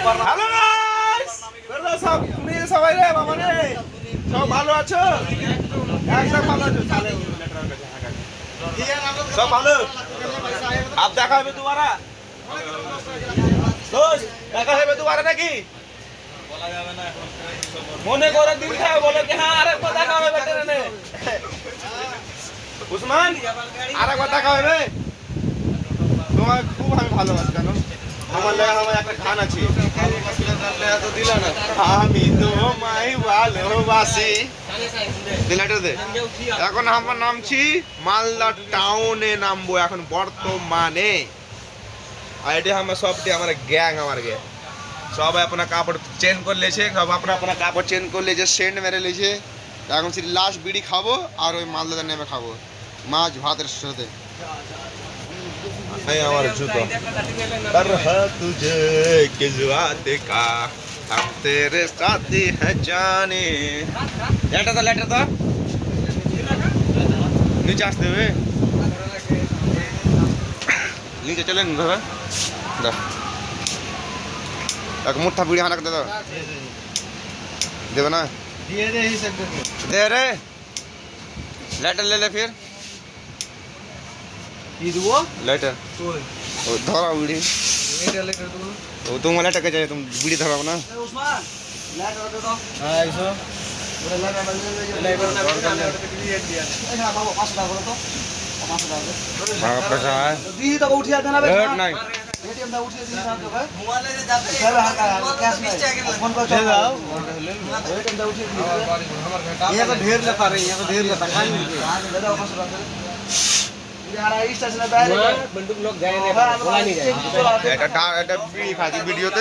Hello guys, তোমরা সব তুমি সবাই রে বাবা রে সব ভালো আছো? একদম ভালো আছো? চলে सब ভালো अब দেখা হবে তোমারা দোস্ত দেখা হবে তোমারা নাকি বলা যাবে না মনে করে দিন খায় বলে কি হ্যাঁ আরেকবার দেখা হবে বেটারে নে উসমান আরেকবার দেখা হবে তোমার খুব আমি ভালোবাসি জানো আমার লাগে আমার একটা গান আছে এত দিল না আমি তোমায় ভালোবাসি দিলাটা দে এখন আমরা নামছি মালদা টাউনে নামবো এখন বর্তমানে आईडी हम सब हमारे गैंग हमारे गए सब अपना कापड़ चेंज कर ले सब अपना अपना कापड़ चेंज कर ले सेंड मेरे लीजिए এখন সিরি লাস্ট বিড়ি খাবো আর ওই মালদা নেমে খাবো মাছ ভাতের সাথে এই আমার জুতো तरह तुझे किस बात का हम तेरे साथी है जाने लेटर तो नीचे আসতে হবে नीचे चले ना दादा दा एक मुट्ठा बीड़ी हाना दे दो देबो ना दिए दे ही सब दे रे लेटर ले ले फिर की दो लेटर ओ धरा बीड़ी लेटर दो ओ तुम लेटर के जाए तुम बीड़ी धराओ ना उस्मान लेटर दे दो हां ऐसो पूरा लेटर ना बाबू 5 टाका तो हां पैसा है दी तो उठिया देना बे नहीं एटीएम दा उठिया दी साहब तो भाई मोबाइल ले जाते सर कैश में फोन कर ले जाओ एटीएम दा उठिया दी ये तो ढेर लेता रही है तो ढेर लेता खाली हां दे दो 5 टाका यार स्टेशन पे बंदूक लोग गए ने बोला नहीं जाए এটা বিড়ি খাতি ভিডিওতে